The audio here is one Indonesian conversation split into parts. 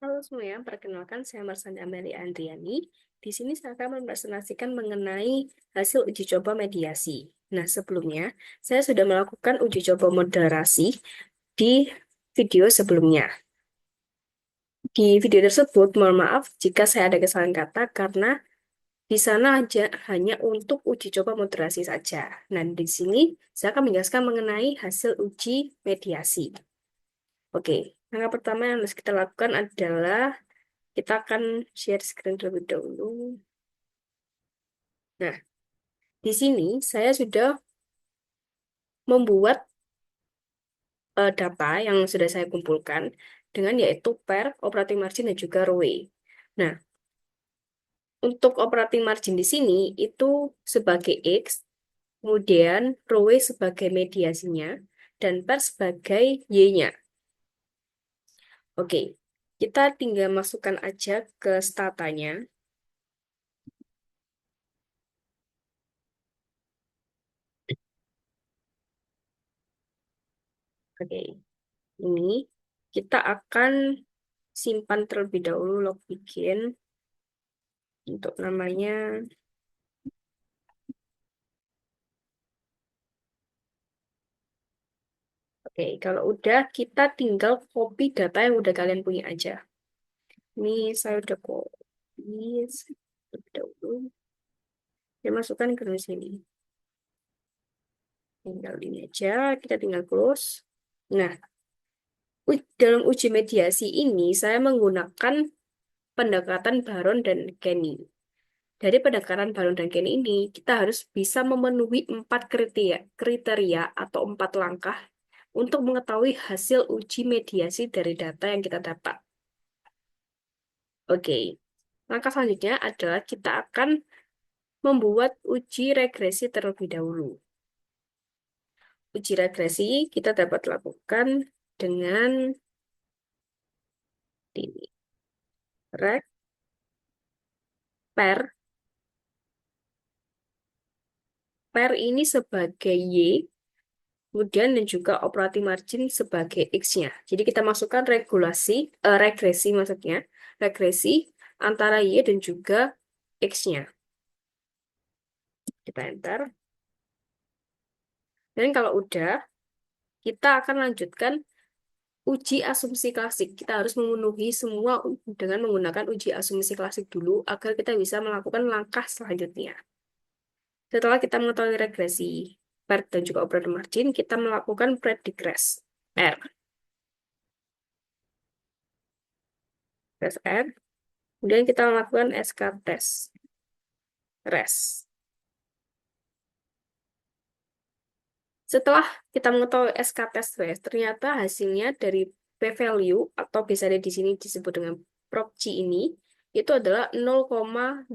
Halo semuanya, perkenalkan saya Marsanda Amelia Andriani. Di sini saya akan mempresentasikan mengenai hasil uji coba mediasi. Nah, sebelumnya saya sudah melakukan uji coba moderasi di video sebelumnya. Di video tersebut, mohon maaf jika saya ada kesalahan kata karena di sana hanya untuk uji coba moderasi saja. Nah, di sini saya akan menjelaskan mengenai hasil uji mediasi. Oke, langkah pertama yang harus kita lakukan adalah kita akan share screen terlebih dahulu. Nah, di sini saya sudah membuat data yang sudah saya kumpulkan dengan yaitu per, operating margin, dan juga ROE. Nah, untuk operating margin di sini itu sebagai X, kemudian ROE sebagai mediasinya, dan per sebagai Y-nya. Oke, kita tinggal masukkan aja ke statanya. Oke, ini kita akan simpan terlebih dahulu log bikin untuk namanya. Oke, kalau udah kita tinggal copy data yang udah kalian punya aja. Ini saya udah copy terlebih dahulu. Saya masukkan ke sini. Tinggal ini aja, kita tinggal close. Nah, dalam uji mediasi ini saya menggunakan pendekatan Baron dan Kenny. Dari pendekatan Baron dan Kenny ini, kita harus bisa memenuhi 4 kriteria atau 4 langkah untuk mengetahui hasil uji mediasi dari data yang kita dapat. Oke, langkah selanjutnya adalah kita akan membuat uji regresi terlebih dahulu. Uji regresi kita dapat lakukan dengan ini. Reg per, per ini sebagai Y, kemudian dan juga operating margin sebagai X-nya. Jadi kita masukkan regresi maksudnya, regresi antara Y dan juga X-nya. Kita enter. Dan kalau udah, kita akan lanjutkan uji asumsi klasik. Kita harus memenuhi semua dengan menggunakan uji asumsi klasik dulu agar kita bisa melakukan langkah selanjutnya. Setelah kita mengetahui regresi PER dan juga operator margin, kita melakukan predigress R. Tes R. Kemudian kita melakukan SK test res. Setelah kita mengetahui SK test res, ternyata hasilnya dari p-value atau biasanya di sini disebut dengan prop G ini itu adalah 0,5305.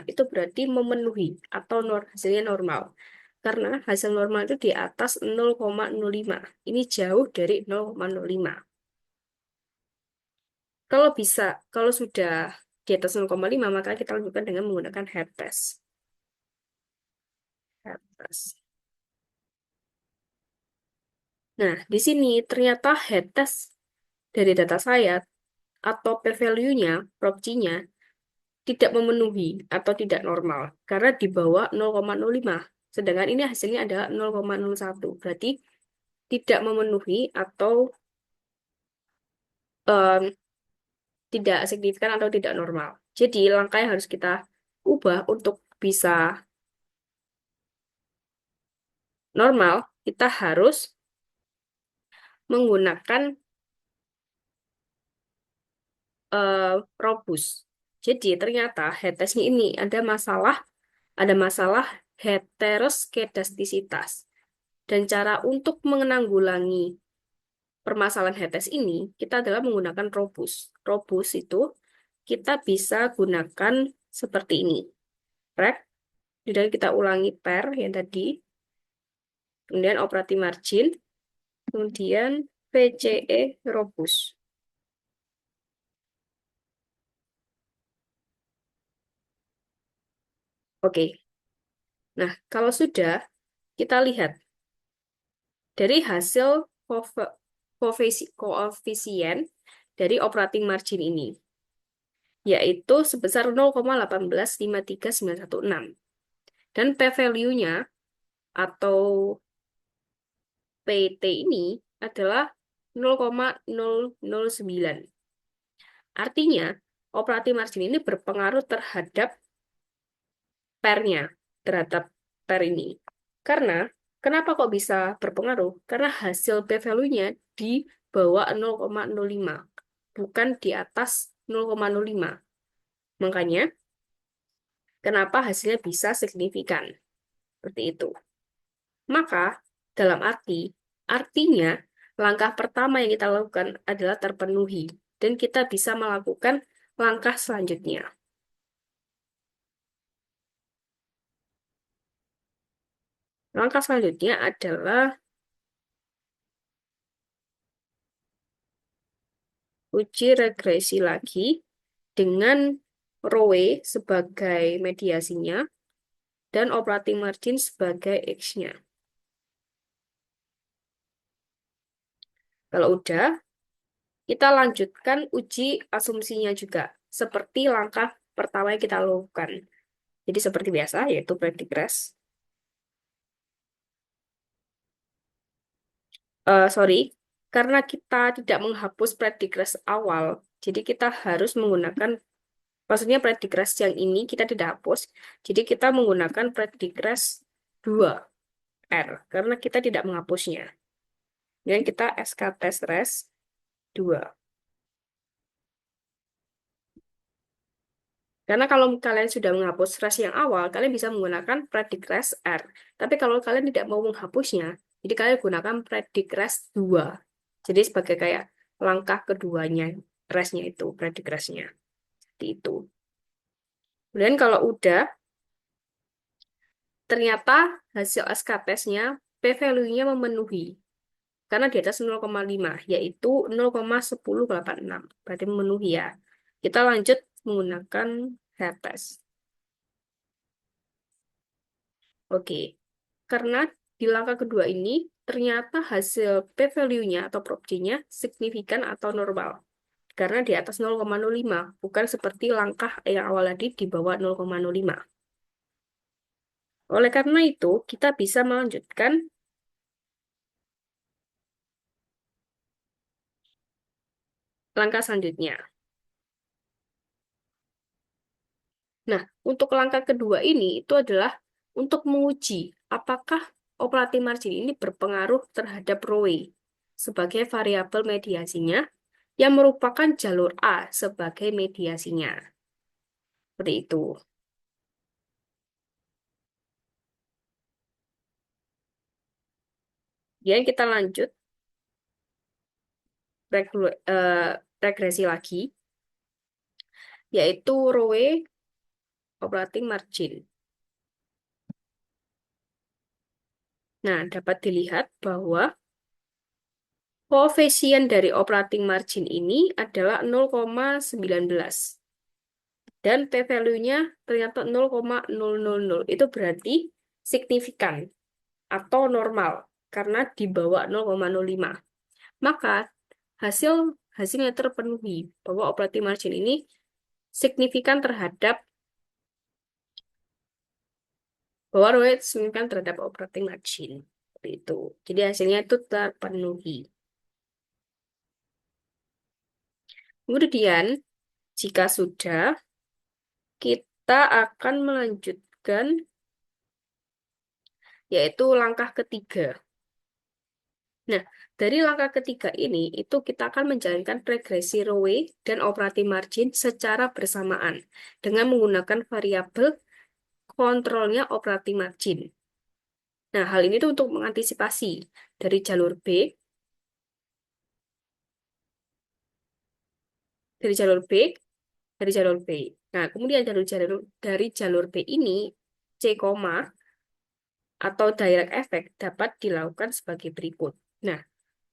Itu berarti memenuhi atau hasilnya normal. Karena hasil normal itu di atas 0,05. Ini jauh dari 0,05. Kalau bisa, kalau sudah di atas 0,5, maka kita lanjutkan dengan menggunakan head test. Head test. Nah, di sini ternyata head test dari data saya atau p-value-nya, prop-G-nya, tidak memenuhi atau tidak normal karena di bawah 0,05. Sedangkan ini hasilnya adalah 0,01. Berarti tidak memenuhi atau em, tidak signifikan atau tidak normal. Jadi langkah yang harus kita ubah untuk bisa normal, kita harus menggunakan eh, robust. Jadi ternyata head test-nya ini ada masalah heteroskedastisitas. Dan cara untuk menanggulangi permasalahan head test ini, kita adalah menggunakan robust. Robust itu kita bisa gunakan seperti ini. Rek, dan kita ulangi per yang tadi, kemudian operating margin, kemudian PCE robust. Oke, nah kalau sudah, kita lihat dari hasil koefisien dari operating margin ini, yaitu sebesar 0,1853916. Dan P-value-nya atau PT ini adalah 0,009. Artinya, operating margin ini berpengaruh terhadap pair-nya, terhadap pair ini. Karena, kenapa kok bisa berpengaruh? Karena hasil P-value-nya di bawah 0,05, bukan di atas 0,05. Makanya, kenapa hasilnya bisa signifikan? Seperti itu. Maka, dalam artinya, langkah pertama yang kita lakukan adalah terpenuhi, dan kita bisa melakukan langkah selanjutnya. Langkah selanjutnya adalah uji regresi lagi dengan Rowe sebagai mediasinya dan operating margin sebagai X-nya. Kalau udah, kita lanjutkan uji asumsinya juga, seperti langkah pertama yang kita lakukan. Jadi seperti biasa, yaitu predict rest. Sorry, karena kita tidak menghapus predict rest awal, jadi kita harus menggunakan, maksudnya predict rest yang ini kita tidak hapus, jadi kita menggunakan predict rest 2R, karena kita tidak menghapusnya. Dan kita SK test rest 2. Karena kalau kalian sudah menghapus rest yang awal, kalian bisa menggunakan predict rest R. Tapi kalau kalian tidak mau menghapusnya, jadi kalian gunakan predict rest 2. Jadi sebagai kayak langkah keduanya, restnya itu, predict restnya. Seperti itu. Kemudian kalau udah, ternyata hasil SK testnya P-value-nya memenuhi. Karena di atas 0,5, yaitu 0,1086. Berarti memenuhi ya. Kita lanjut menggunakan head test. Oke, karena di langkah kedua ini, ternyata hasil P-value-nya atau prop-nya signifikan atau normal. Karena di atas 0,05, bukan seperti langkah yang awal tadi di bawah 0,05. Oleh karena itu, kita bisa melanjutkan langkah selanjutnya. Nah, untuk langkah kedua ini, itu adalah untuk menguji apakah operating margin ini berpengaruh terhadap ROE sebagai variabel mediasinya yang merupakan jalur A sebagai mediasinya. Seperti itu. Kemudian kita lanjut regresi lagi, yaitu ROE operating margin. Nah, dapat dilihat bahwa koefisien dari operating margin ini adalah 0,19. Dan P-value-nya ternyata 0,000. Itu berarti signifikan atau normal karena di bawah 0,05. Maka hasilnya terpenuhi bahwa operating margin ini signifikan terhadap bahwa ROE signifikan terhadap operating margin. Seperti itu. Jadi hasilnya itu terpenuhi. Kemudian, jika sudah, kita akan melanjutkan yaitu langkah ketiga. Nah, dari langkah ketiga ini, itu kita akan menjalankan regresi ROE dan operating margin secara bersamaan dengan menggunakan variabel kontrolnya operating margin. Nah, hal ini tuh untuk mengantisipasi dari jalur B, dari jalur B, dari jalur B. Nah, kemudian dari jalur B ini, C, atau direct effect dapat dilakukan sebagai berikut. Nah,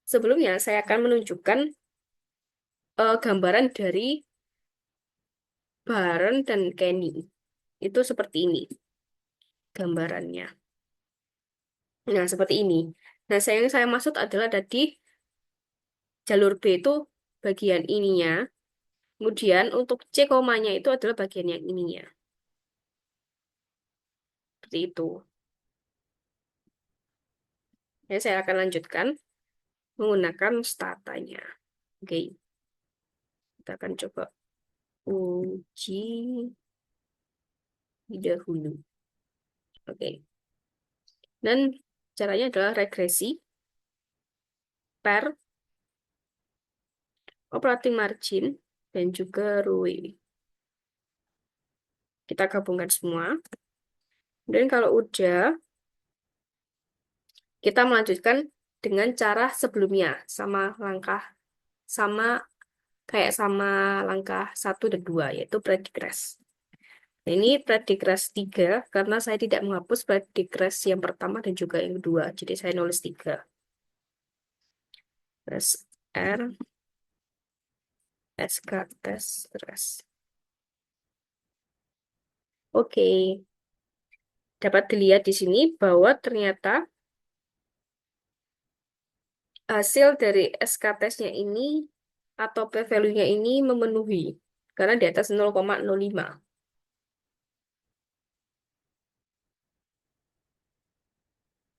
sebelumnya saya akan menunjukkan gambaran dari Baron dan Kenny. Itu seperti ini gambarannya. Nah, seperti ini. Nah, yang saya maksud adalah tadi jalur B itu bagian ininya. Kemudian untuk C komanya itu adalah bagian yang ininya. Seperti itu. Ya, saya akan lanjutkan menggunakan statanya. Oke, kita akan coba uji dahulu. Oke, dan caranya adalah regresi per operating margin dan juga ROE. Kita gabungkan semua. Dan kalau udah, kita melanjutkan dengan cara sebelumnya, sama langkah 1 dan 2, yaitu predicrest. Nah, ini predicrest 3 karena saya tidak menghapus predicrest yang pertama dan juga yang kedua. Jadi saya nulis 3. Terus R, SK, tes, terus. Oke, dapat dilihat di sini bahwa ternyata hasil dari SK tesnya ini atau p-value-nya ini memenuhi karena di atas 0,05.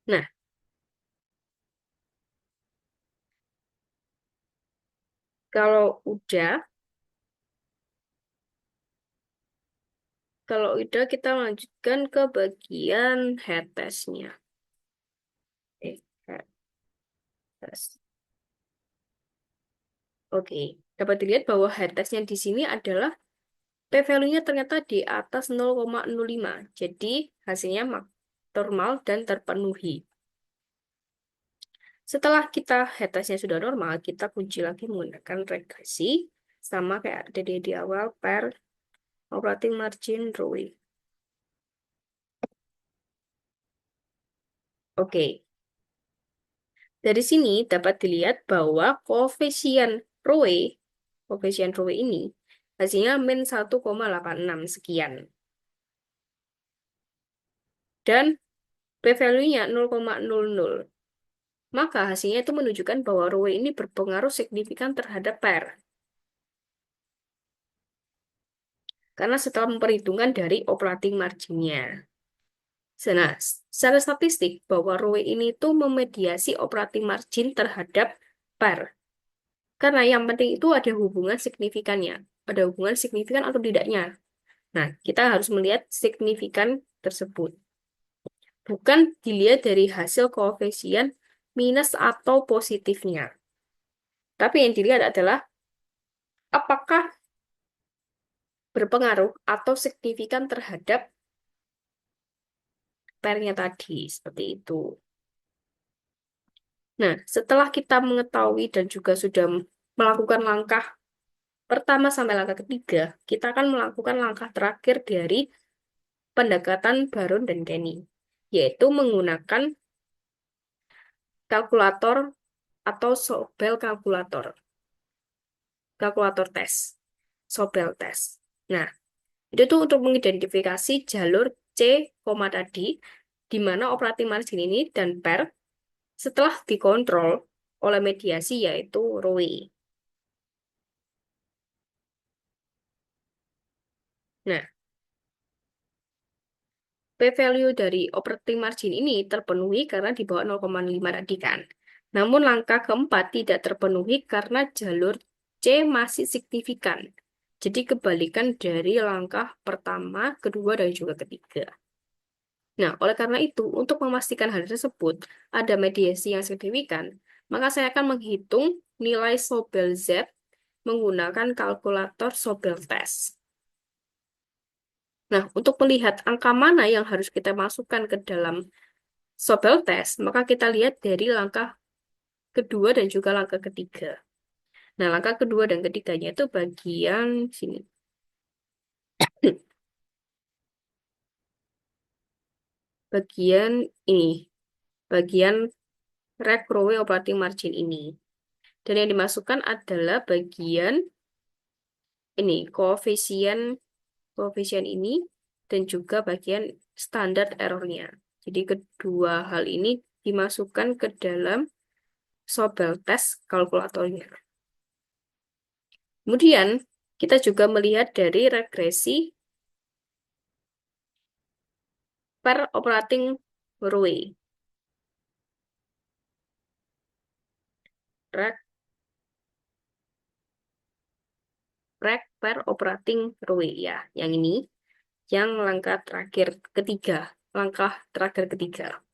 Nah, kalau udah, kita lanjutkan ke bagian head test-nya. Head test. Oke, dapat dilihat bahwa head test-nya di sini adalah p-value-nya ternyata di atas 0,05. Jadi hasilnya normal dan terpenuhi. Setelah kita head test-nya sudah normal, kita kunci lagi menggunakan regresi. Sama kayak tadi di awal, per operating margin ROE. Oke, dari sini dapat dilihat bahwa koefisien ROE ini hasilnya min 1,86 sekian. Dan p-value-nya 0,00. Maka hasilnya itu menunjukkan bahwa ROE ini berpengaruh signifikan terhadap PER. Karena setelah memperhitungkan dari operating margin-nya. Nah, secara statistik bahwa ROE ini tuh memediasi operating margin terhadap PER. Karena yang penting itu ada hubungan signifikannya. Ada hubungan signifikan atau tidaknya. Nah, kita harus melihat signifikan tersebut. Bukan dilihat dari hasil koefisien minus atau positifnya. Tapi yang dilihat adalah apakah berpengaruh atau signifikan terhadap pairnya tadi, seperti itu. Nah, setelah kita mengetahui dan juga sudah melakukan langkah pertama sampai langkah ketiga, kita akan melakukan langkah terakhir dari pendekatan Baron dan Kenny, yaitu menggunakan kalkulator atau Sobel kalkulator tes, Sobel tes. Nah, itu tuh untuk mengidentifikasi jalur C, tadi, di mana operating margin ini dan PER setelah dikontrol oleh mediasi yaitu ROE. Nah, p-value dari operating margin ini terpenuhi karena di bawah 0,5 tadi kan. Namun langkah keempat tidak terpenuhi karena jalur C masih signifikan. Jadi kebalikan dari langkah pertama, kedua, dan juga ketiga. Nah, oleh karena itu, untuk memastikan hal tersebut ada mediasi yang signifikan, maka saya akan menghitung nilai Sobel Z menggunakan kalkulator Sobel Test. Nah, untuk melihat angka mana yang harus kita masukkan ke dalam Sobel Test, maka kita lihat dari langkah kedua dan juga langkah ketiga. Nah, langkah kedua dan ketiganya itu bagian sini. Bagian ini, bagian ROE operating margin ini. Dan yang dimasukkan adalah bagian ini, koefisien ini, dan juga bagian standar errornya. Jadi kedua hal ini dimasukkan ke dalam Sobel test kalkulatornya. Kemudian, kita juga melihat dari regresi per operating ROE. Reg, reg per operating ROE ya, yang ini, yang langkah terakhir ketiga, langkah terakhir ketiga.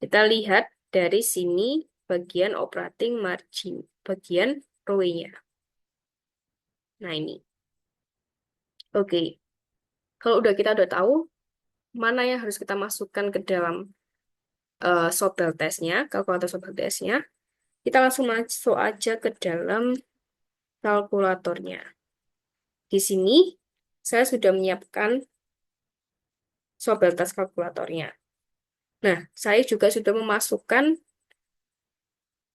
Kita lihat dari sini bagian operating margin, bagian ROE-nya. Nah ini, oke. Kalau kita udah tahu mana yang harus kita masukkan ke dalam Sobel testnya, kalkulator Sobel testnya, kita langsung masuk aja ke dalam kalkulatornya. Di sini saya sudah menyiapkan Sobel test kalkulatornya. Nah, saya juga sudah memasukkan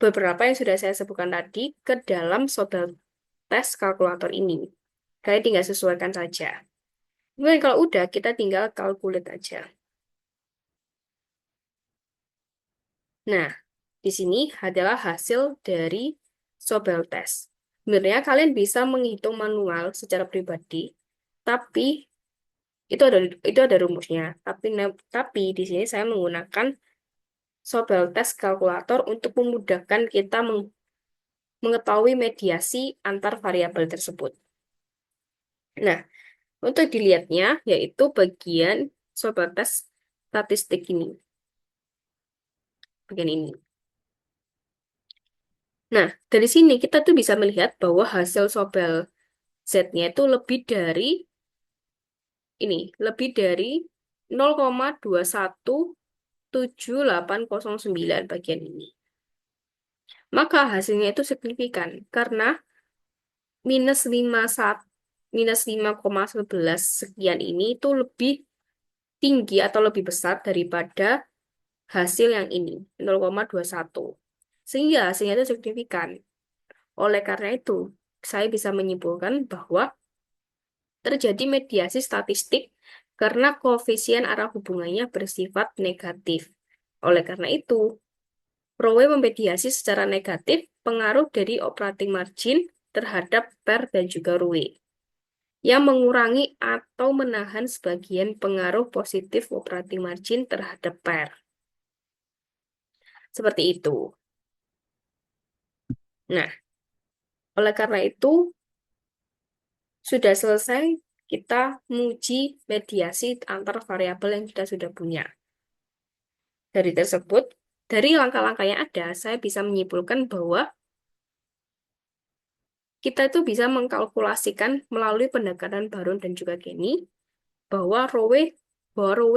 beberapa yang sudah saya sebutkan tadi ke dalam Sobel test kalkulator ini. Kalian tinggal sesuaikan saja. Kemudian kalau udah, kita tinggal calculate aja. Nah, di sini adalah hasil dari Sobel test. Sebenarnya kalian bisa menghitung manual secara pribadi, tapi itu ada rumusnya. Tapi di sini saya menggunakan Sobel test kalkulator untuk memudahkan kita mengetahui mediasi antar variabel tersebut. Nah, untuk dilihatnya yaitu bagian Sobel test statistik ini, bagian ini. Nah, dari sini kita tuh bisa melihat bahwa hasil Sobel Z-nya itu lebih dari 0,217.809 bagian ini. Maka hasilnya itu signifikan karena minus 5,11 sekian ini itu lebih tinggi atau lebih besar daripada hasil yang ini, 0,21. Sehingga hasilnya itu signifikan. Oleh karena itu, saya bisa menyimpulkan bahwa terjadi mediasi statistik karena koefisien arah hubungannya bersifat negatif. Oleh karena itu, Rowe memediasi secara negatif pengaruh dari operating margin terhadap PER dan juga ROE, yang mengurangi atau menahan sebagian pengaruh positif operating margin terhadap PER. Seperti itu. Nah, oleh karena itu, sudah selesai kita menguji mediasi antar variabel yang kita sudah punya. Dari langkah-langkah yang ada, saya bisa menyimpulkan bahwa kita itu bisa mengkalkulasikan melalui pendekatan Baron dan juga Gini bahwa Rowe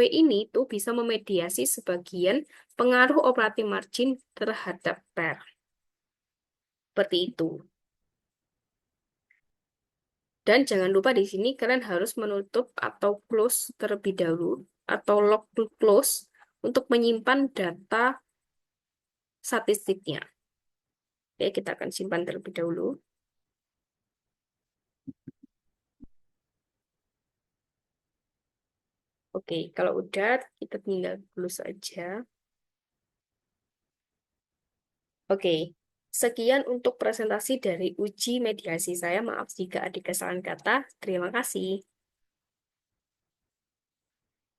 ini tuh bisa memediasi sebagian pengaruh operating margin terhadap PER. Seperti itu. Dan jangan lupa di sini kalian harus menutup atau close terlebih dahulu atau log to close untuk menyimpan data statistiknya. Oke, kita akan simpan terlebih dahulu. Oke, kalau udah kita tinggal close aja. Oke, sekian untuk presentasi dari uji mediasi saya. Maaf jika ada kesalahan kata. Terima kasih.